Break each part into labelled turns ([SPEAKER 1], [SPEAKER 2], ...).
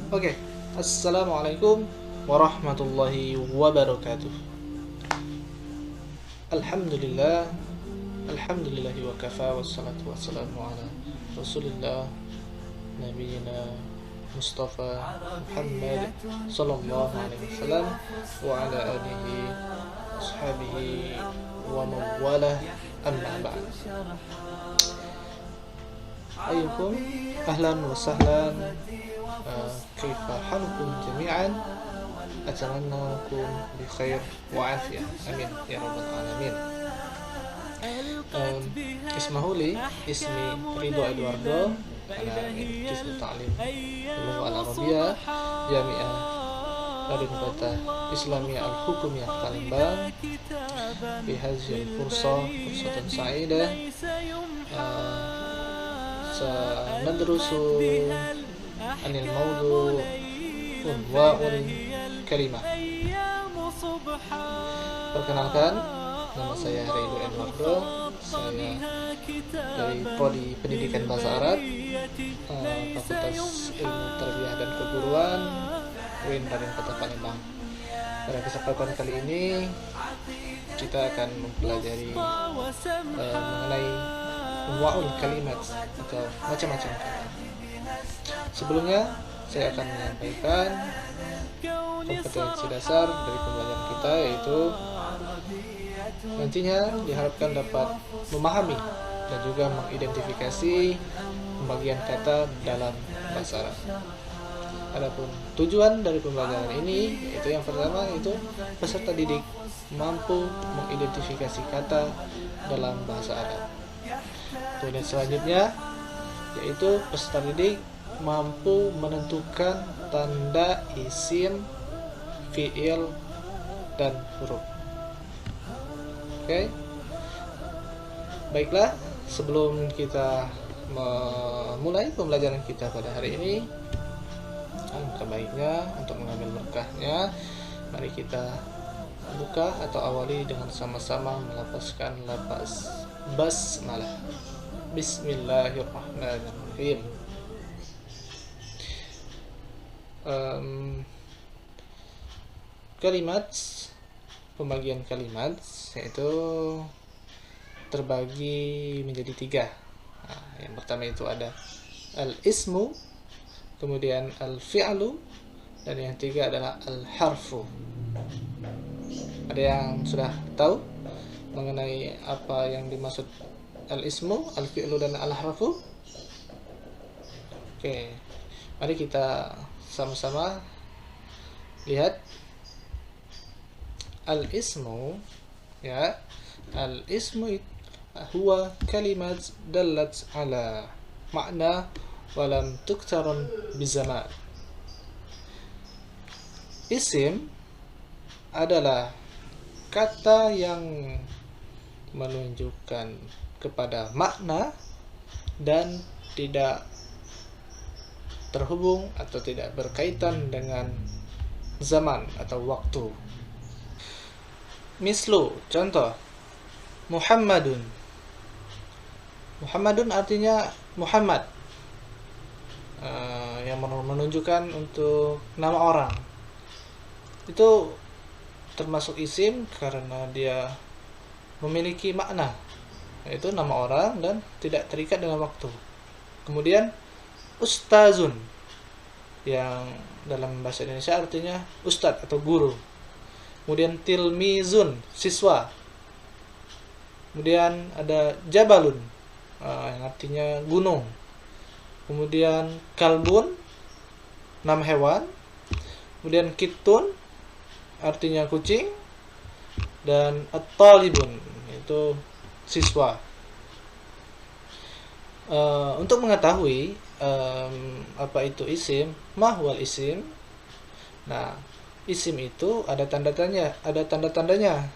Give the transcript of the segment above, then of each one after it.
[SPEAKER 1] Oke, Assalamualaikum warahmatullahi wabarakatuh. Alhamdulillah, alhamdulillahi wa kafa, wassalatu wassalamu ala rasulillah nabiyina Mustafa Muhammad sallallahu alaihi wasallam wa ala alihi ashabihi wa mawala, amma ba'd. Ayyukum ahlan wa sahlan, kaifa halukum jami'an, atamanna lakum bi khair wa afiyah, amin ya rabbal alamin. Ismahuli ismi Ridho Eduardo, ana min Qism Ta'lim Ulum Al-Arabiyah Jami'ah Darul Fatah Islamiyah Al-Hukumiyah Palembang. Fi hadhihi fursatan sa'idah sanadrusu anil mawdu' unwa'ul kalimah. Perkenalkan, nama saya Ridho Eduardo. Saya dari Prodi Pendidikan Bahasa Arab, Fakultas Ilmu Tarbiyah dan Keguruan, UIN Raden Kota Palembang. Pada kesempatan kali ini kita akan mempelajari mengenai unwa'ul kalimat atau macam-macam kata. Sebelumnya saya akan menyampaikan kompetensi dasar dari pembelajaran kita, yaitu nantinya diharapkan dapat memahami dan juga mengidentifikasi pembagian kata dalam bahasa Arab. Adapun tujuan dari pembelajaran ini, yaitu yang pertama itu peserta didik mampu mengidentifikasi kata dalam bahasa Arab. Kemudian selanjutnya yaitu peserta didik mampu menentukan tanda isim, fiil, dan huruf. Oke. Baiklah, sebelum kita memulai pembelajaran kita pada hari ini, alangkah baiknya untuk mengambil berkahnya, mari kita buka atau awali dengan sama-sama melafazkan lafaz basmalah. Bismillahirrahmanirrahim. Kalimat, pembagian kalimat yaitu terbagi menjadi 3. Yang pertama itu ada al-ismu, kemudian al-fi'lu, dan yang ketiga adalah al-harfu. Ada yang sudah tahu mengenai apa yang dimaksud al-ismu, al-fi'lu, dan al-harfu? Oke, mari kita sama-sama lihat. Al-ismu, ya, al-ismu huwa kalimat dallat ala makna walam tuktaron bizaman. Isim adalah kata yang menunjukkan kepada makna dan tidak terhubung atau tidak berkaitan dengan zaman atau waktu. Mislu, contoh, Muhammadun. Muhammadun artinya Muhammad, yang menunjukkan untuk nama orang. Itu termasuk isim karena dia memiliki makna, yaitu nama orang dan tidak terikat dengan waktu. Kemudian ustazun, yang dalam bahasa Indonesia artinya ustadz atau guru. Kemudian tilmizun, siswa. Kemudian ada jabalun, yang artinya gunung. Kemudian kalbun, nama hewan. Kemudian kitun, artinya kucing. Dan at-talibun, itu siswa. Untuk mengetahui apa itu isim, mahwal isim. Nah, isim itu ada tanda-tandanya.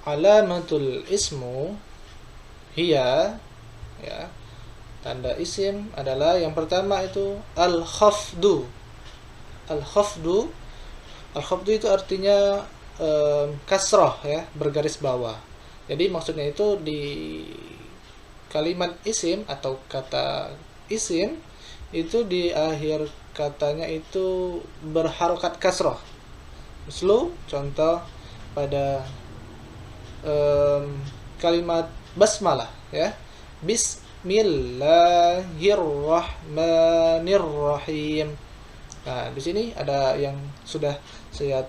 [SPEAKER 1] Alamatul ismu hiya, ya. Tanda isim adalah yang pertama itu al-khafdu. Al-khafdu itu artinya kasrah, ya, bergaris bawah. Jadi maksudnya itu di kalimat isim atau kata isim itu di akhir katanya itu berharokat kasroh. Mislu, contoh pada kalimat basmalah, ya. Bismillahirrahmanirrahim. Nah, di sini ada yang sudah saya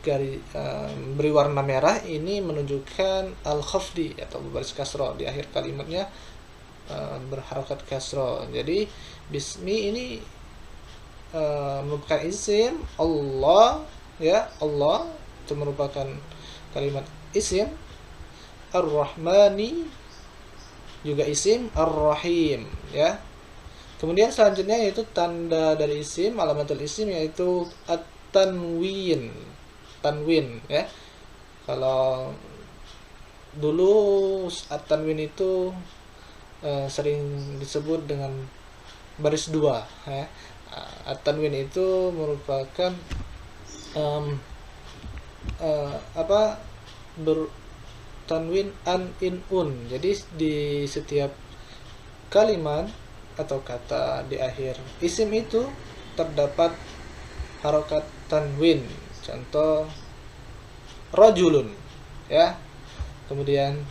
[SPEAKER 1] beri warna merah, ini menunjukkan al-khafdi atau baris kasroh di akhir kalimatnya berharokat kasroh. Jadi bismi ini merupakan isim Allah, ya. Allah itu merupakan kalimat isim. Ar-Rahmani juga isim, Ar-Rahim, ya. Kemudian selanjutnya yaitu tanda dari isim, alamatul isim, yaitu at-tanwin. Tanwin, ya. Kalau dulu at-tanwin itu sering disebut dengan baris dua, ya. At-tanwin itu merupakan tanwin an in un. Jadi di setiap kalimat atau kata di akhir isim itu terdapat harokat tanwin. Contoh rajulun, ya. Kemudian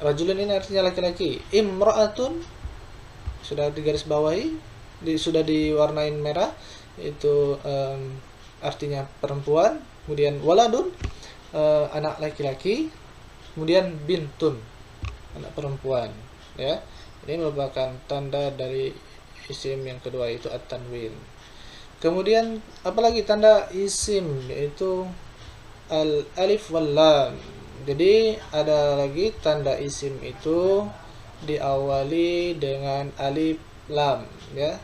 [SPEAKER 1] rajulun ini artinya laki-laki. Imra'atun sudah digaris bawahi, sudah diwarnain merah, itu artinya perempuan. Kemudian waladun, anak laki-laki. Kemudian bintun, anak perempuan, ya. Ini merupakan tanda dari isim yang kedua, itu at-tanwin. Kemudian apalagi tanda isim, yaitu al-alif wal lam. Jadi ada lagi tanda isim itu diawali dengan alif lam, ya.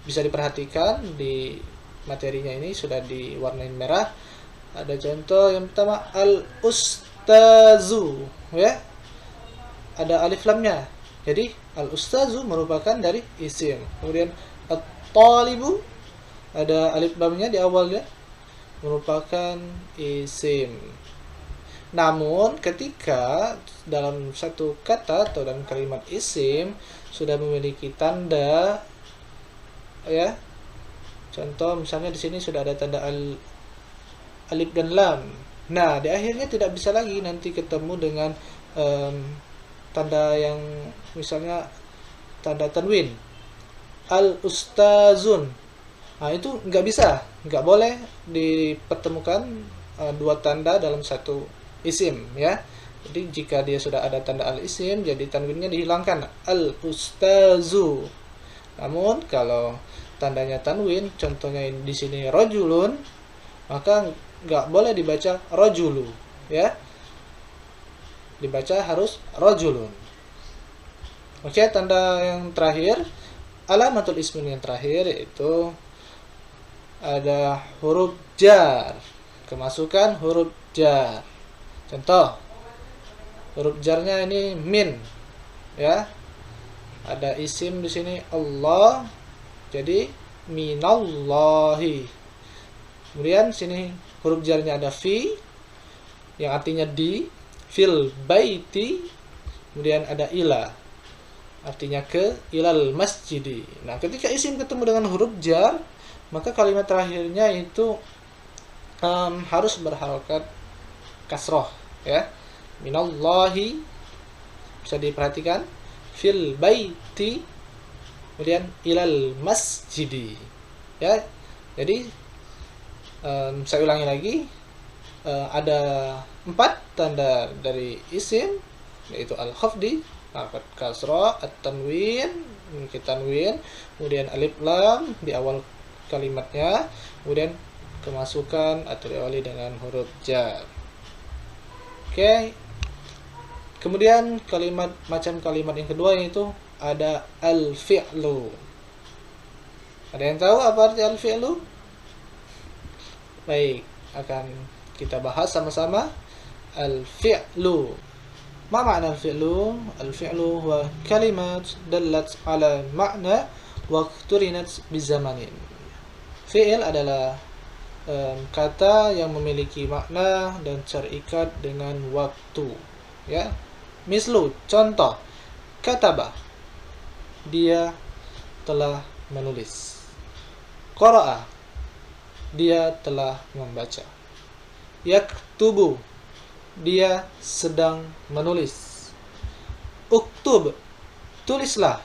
[SPEAKER 1] Bisa diperhatikan di materinya ini sudah diwarnain merah. Ada contoh yang pertama al-ustazu, ya. Ada alif lamnya. Jadi al-ustazu merupakan dari isim. Kemudian at-talibu ada alif lamnya di awalnya, merupakan isim. Namun ketika dalam satu kata atau dalam kalimat isim sudah memiliki tanda, ya. Contoh misalnya di sini sudah ada tanda alif dan lam. Nah, di akhirnya tidak bisa lagi nanti ketemu dengan tanda yang misalnya tanda tanwin. Al-ustazun. Nah, itu nggak bisa, nggak boleh dipertemukan dua tanda dalam satu isim, ya. Jadi jika dia sudah ada tanda al-isim, jadi tanwinnya dihilangkan, al-ustazu. Namun kalau tandanya tanwin, contohnya di sini rajulun, maka nggak boleh dibaca rajulu, ya. Dibaca harus rajulun. Oke, tanda yang terakhir, alamatul ismin yang terakhir, yaitu ada huruf jar, kemasukan huruf jar. Contoh, huruf jarnya ini min, ya. Ada isim di sini Allah, jadi minallahi. Kemudian sini huruf jarnya ada fi, yang artinya di, fil baiti. Kemudian ada ila, artinya ke, ilal masjidi. Nah, ketika isim ketemu dengan huruf jar, maka kalimat terakhirnya itu harus berharokat kasroh, ya. Minallahi, bisa diperhatikan, fil baiti, kemudian ilal masjidi, ya. Jadi saya ulangi lagi, ada 4 tanda dari isim, yaitu al-khafdi, harokat kasroh, at-tanwin, tanwin, kemudian alif lam di awal kalimatnya, kemudian kemasukan atau diawali dengan huruf jar. Oke. Kemudian macam kalimat yang kedua, yaitu ada al-fi'lu. Ada yang tahu apa arti al-fi'lu? Baik, akan kita bahas sama-sama. Al-fi'lu. Ma makna al-fi'lu? Al-fi'lu huwa kalimat dallat ala makna wa qturinat bizamanin. Fi'il adalah kata yang memiliki makna dan terikat dengan waktu, ya. Mislu, contoh, kataba, dia telah menulis. Qara'a, dia telah membaca. Yaktubu, dia sedang menulis. Uktub, tulislah.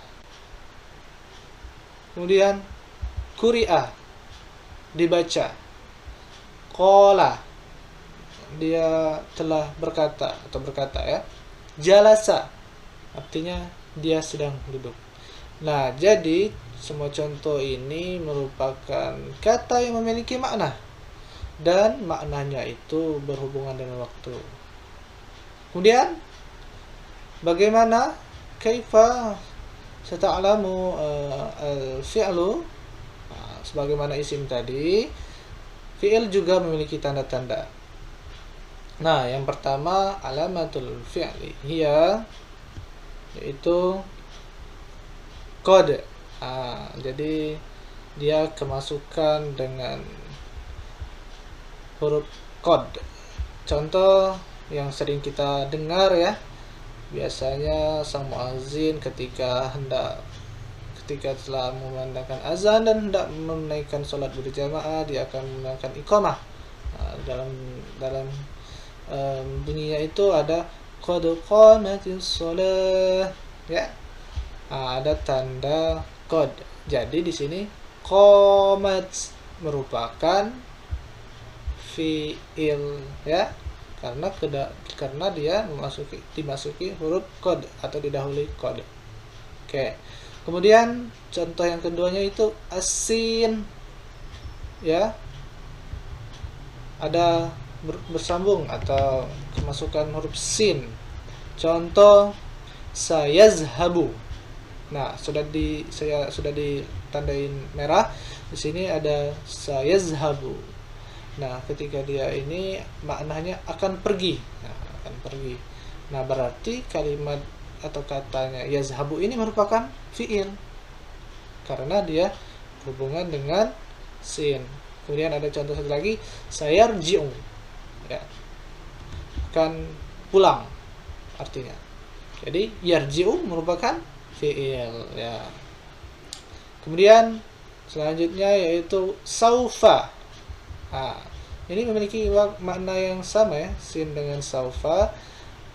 [SPEAKER 1] Kemudian quri'a, dibaca. Qala, dia telah berkata atau berkata ya. Jalasa, artinya dia sedang duduk. Nah, jadi semua contoh ini merupakan kata yang memiliki makna dan maknanya itu berhubungan dengan waktu. Kemudian bagaimana kaifa sata'lamu al-fi'lu? Sebagaimana isim tadi, fi'il juga memiliki tanda-tanda. Nah, yang pertama alamatul fi'li hiya, yaitu kode. Jadi dia kemasukan dengan huruf kod. Contoh yang sering kita dengar ya, biasanya sang muazzin ketika telah memandangkan azan dan hendak menaikkan sholat berjamaah, dia akan menggunakan iqamah. Dalam bunyinya itu ada qad qamatis shalah ya. Ada tanda qad. Jadi di sini qamat merupakan fi'il ya, karena dia dimasuki huruf qad atau didahului qad. Oke. Kemudian contoh yang keduanya itu asin ya, ada bersambung atau kemasukan huruf sin. Contoh sayazhabu. Nah, sudah ditandain merah. Di sini ada sayazhabu. Nah, ketika dia ini maknanya akan pergi. Nah, berarti kalimat atau katanya yazhabu ini merupakan fi'il karena dia berhubungan dengan sin. Kemudian ada contoh satu lagi, sayarji'u ya, akan pulang artinya. Jadi yarji'u merupakan fi'il ya. Kemudian selanjutnya yaitu saufa. Ini memiliki makna yang sama ya, sin dengan saufa,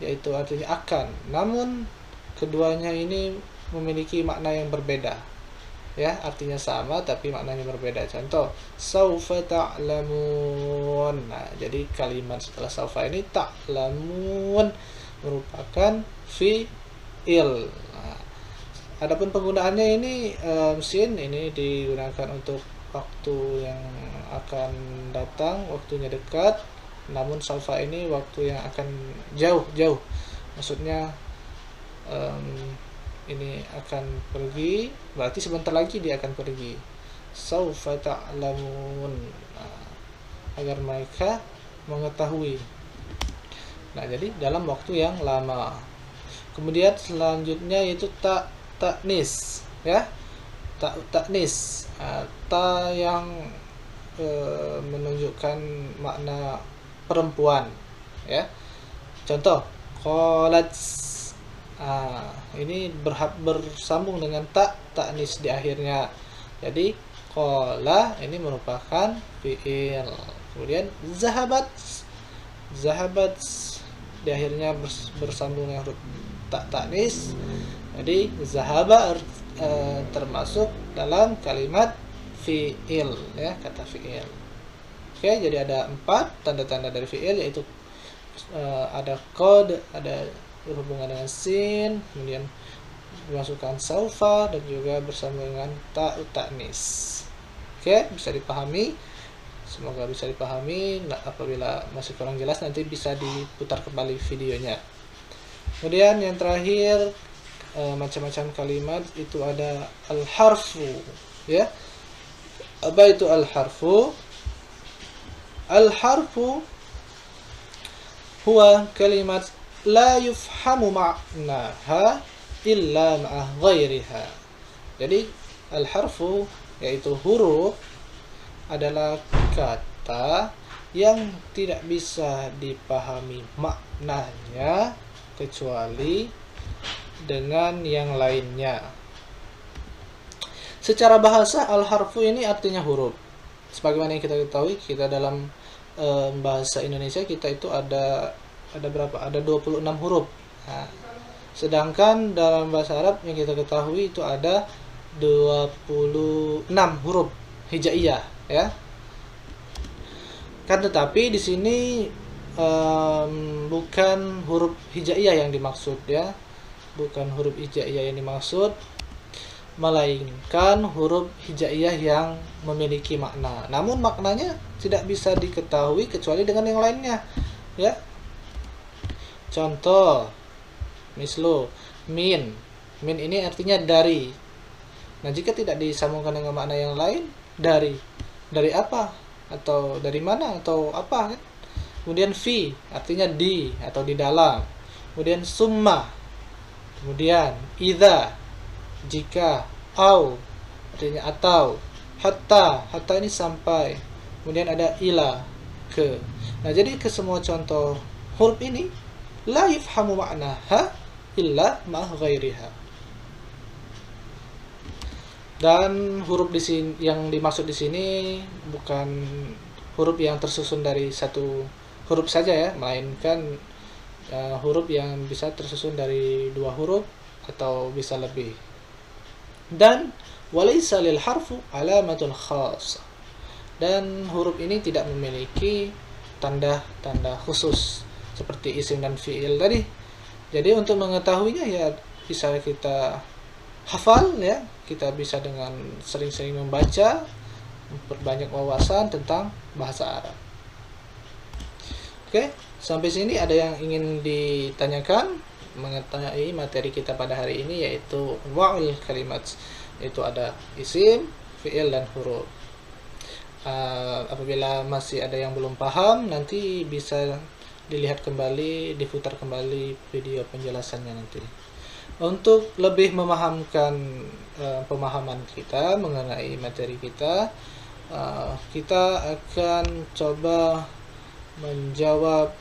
[SPEAKER 1] yaitu artinya akan. Namun keduanya ini memiliki makna yang berbeda. Ya, artinya sama tapi maknanya berbeda. Contoh, saufa ta'lamun. Nah, jadi kalimat setelah saufa ini ta'lamun merupakan fi'il. Nah, adapun penggunaannya ini sin ini digunakan untuk waktu yang akan datang, waktunya dekat. Namun saufa ini waktu yang akan jauh. Maksudnya ini akan pergi, berarti sebentar lagi dia akan pergi. Saufa ta'lamun, agar mereka mengetahui. Nah, jadi dalam waktu yang lama. Kemudian selanjutnya yaitu ta'nis ya. Ta'nis, ta yang menunjukkan makna perempuan ya. Contoh qalat, ini bersambung dengan ta'nis di akhirnya. Jadi qala ini merupakan fi'il. Kemudian zahabat di akhirnya bersambung dengan huruf ta'nis. Jadi zahaba termasuk dalam kalimat fi'il ya, kata fi'il. Oke, jadi ada 4 tanda-tanda dari fi'il, yaitu ada qad, ada berhubungan dengan sin, kemudian dimasukkan saufa, dan juga bersambung dengan ta'nis. Oke, bisa dipahami. Semoga bisa dipahami. Nah, apabila masih kurang jelas nanti bisa diputar kembali videonya. Kemudian yang terakhir, macam-macam kalimat itu ada al-harfu ya. Apa itu al-harfu? Al-harfu huwa kalimat la yufhamu ma'naha illa ma'a ghairiha. Jadi al-harfu yaitu huruf adalah kata yang tidak bisa dipahami maknanya kecuali dengan yang lainnya. Secara bahasa al-harfu ini artinya huruf. Sebagaimana yang kita ketahui, kita dalam bahasa Indonesia kita itu ada berapa? Ada 26 huruf. Nah, sedangkan dalam bahasa Arab yang kita ketahui itu ada 26 huruf hijaiyah, ya. Kan tetapi di sini bukan huruf hijaiyah yang dimaksud, ya. Bukan huruf hijaiyah yang dimaksud, melainkan huruf hijaiyah yang memiliki makna. Namun maknanya tidak bisa diketahui kecuali dengan yang lainnya, ya. Contoh, mislu, min. Min ini artinya dari. Nah, jika tidak disambungkan dengan makna yang lain, dari apa? Atau dari mana? Atau apa, kan? Kemudian fi, artinya di atau di dalam. Kemudian summa. Kemudian idza, jika, au, artinya atau, hatta ini sampai, kemudian ada ila, ke. Nah, jadi ke semua contoh huruf ini la yufhamu ma'naha illa ma ghairiha. Dan huruf di sini yang dimaksud di sini bukan huruf yang tersusun dari satu huruf saja, ya, melainkan huruf yang bisa tersusun dari 2 huruf atau bisa lebih. Dan walaysa lil harfu alamatul khas. Dan huruf ini tidak memiliki tanda-tanda khusus seperti isim dan fiil tadi. Jadi untuk mengetahuinya ya bisa kita hafal, ya. Kita bisa dengan sering-sering membaca, memperbanyak wawasan tentang bahasa Arab. Oke, sampai sini ada yang ingin ditanyakan mengenai materi kita pada hari ini, yaitu anwa'ul kalimat, yaitu ada isim, fi'il, dan huruf. Apabila masih ada yang belum paham, nanti bisa dilihat kembali, diputar kembali video penjelasannya nanti. Untuk lebih memahamkan pemahaman kita mengenai materi kita, kita akan coba menjawab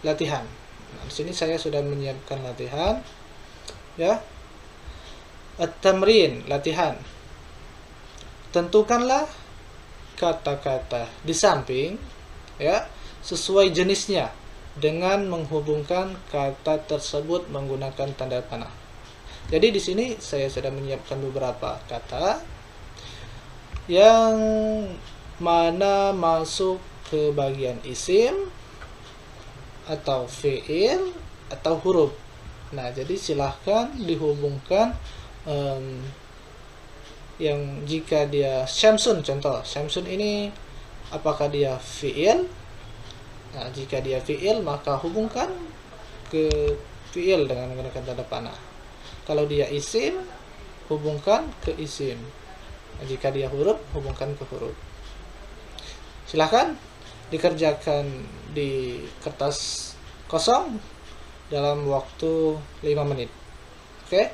[SPEAKER 1] latihan. Nah, di sini saya sudah menyiapkan latihan, ya. At-tamrin, latihan. Tentukanlah kata-kata di samping, ya, sesuai jenisnya dengan menghubungkan kata tersebut menggunakan tanda panah. Jadi di sini saya sudah menyiapkan beberapa kata yang mana masuk ke bagian isim atau fi'il atau huruf. Nah, jadi silahkan dihubungkan yang jika dia syamsun, contoh syamsun ini apakah dia fi'il? Nah, jika dia fi'il maka hubungkan ke fi'il dengan menggunakan tanda panah. Kalau dia isim, hubungkan ke isim. Nah, jika dia huruf, hubungkan ke huruf. Silahkan dikerjakan di kertas kosong dalam waktu 5 menit. Oke?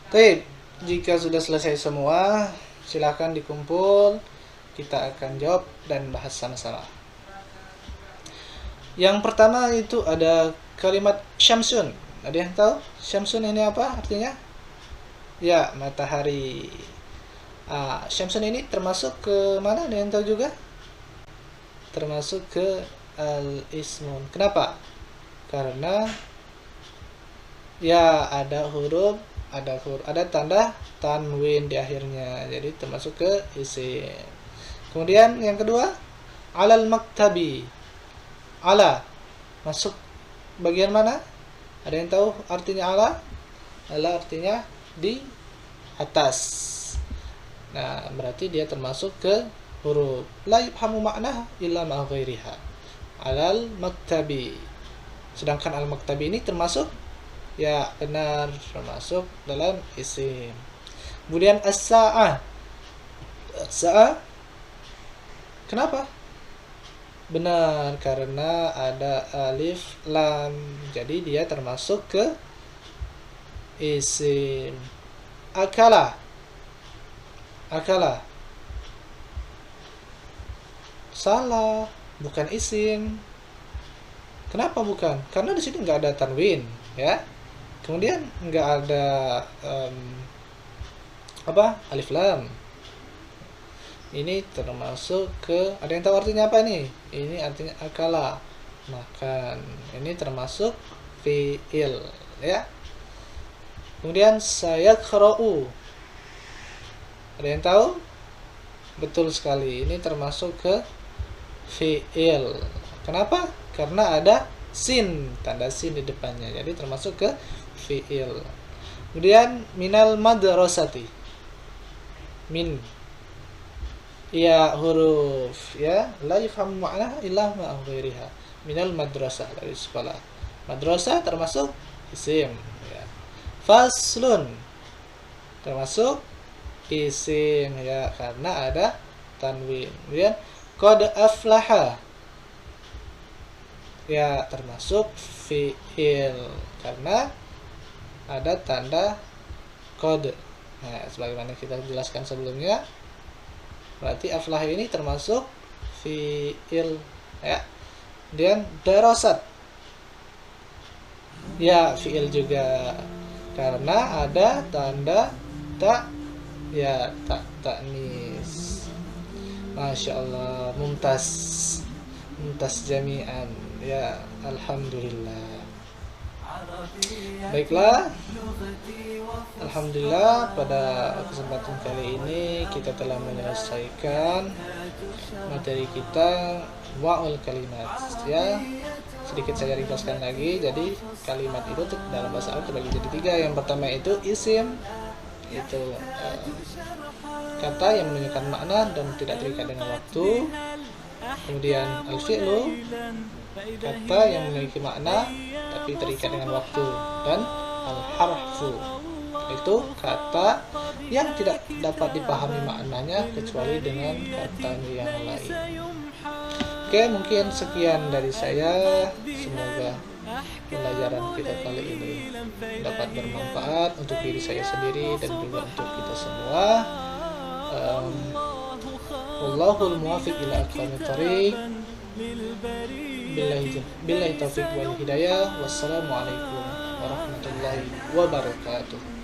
[SPEAKER 1] Baik, jika sudah selesai semua, silahkan dikumpul. Kita akan jawab dan bahas sama-sama. Yang pertama itu ada kalimat syamsun. Ada yang tahu syamsun ini apa artinya? Ya, matahari. Syamsun ini termasuk ke mana? Ada yang tahu juga? Termasuk ke al-ismun. Kenapa? Karena ya ada tanda tanwin di akhirnya. Jadi termasuk ke isim. Kemudian yang kedua, alal maktabi. Ala masuk bagian mana? Ada yang tahu artinya ala? Ala artinya di atas. Nah, berarti dia termasuk ke huruf la yufhamu ma'naha illa ma ghairiha. Alal maktabi. Sedangkan al maktabi ini termasuk, ya benar, termasuk dalam isim. Kemudian as-sa'ah. As-sa'ah kenapa? Benar, karena ada alif lam. Jadi dia termasuk ke isim. Akala. Akala. Salah, bukan isim. Kenapa bukan? Karena di sini nggak ada tanwin, ya. Kemudian nggak ada alif lam. Ini termasuk ke, ada yang tahu artinya apa nih? Ini artinya akala, makan. Ini termasuk fi'il, ya. Kemudian saya qara'u. Ada yang tahu? Betul sekali. Ini termasuk ke fi'il. Kenapa? Karena ada sin, tanda sin di depannya. Jadi termasuk ke fi'il. Kemudian minal madrasati. Min, ya huruf, ya, la yafhamu ma'naha illa ma ghairiha. Minal madrasah, dari sekolah. Madrasah termasuk isim, ya. Faslun termasuk isim, ya, karena ada tanwin. Kemudian qad aflaha, ya, termasuk fi'il karena ada tanda qad. Nah, sebagaimana kita jelaskan sebelumnya, berarti aflah ini termasuk fi'il, ya. Dan darasat, ya, fi'il juga karena ada tanda tak, ya, tak ta'nis. Masya Allah, mumtaz, mumtaz jami'an, ya, alhamdulillah. Baiklah, alhamdulillah pada kesempatan kali ini kita telah menyelesaikan materi kita wa'ul kalimat, ya. Sedikit saya ringkaskan lagi. Jadi kalimat itu dalam bahasa Arab terbagi jadi 3. Yang pertama itu isim, itu kata yang menunjukkan makna dan tidak terikat dengan waktu. Kemudian al-fi'lu, kata yang memiliki makna tapi terikat dengan waktu. Dan al-harfu, itu kata yang tidak dapat dipahami maknanya kecuali dengan kata yang lain. Oke, mungkin sekian dari saya. Semoga pelajaran kita kali ini dapat bermanfaat untuk diri saya sendiri dan juga untuk kita semua. Wallahul muwaffiq ila aqwamit thoriq. Billahi taufiq wal hidayah. Wassalamualaikum warahmatullahi wabarakatuh.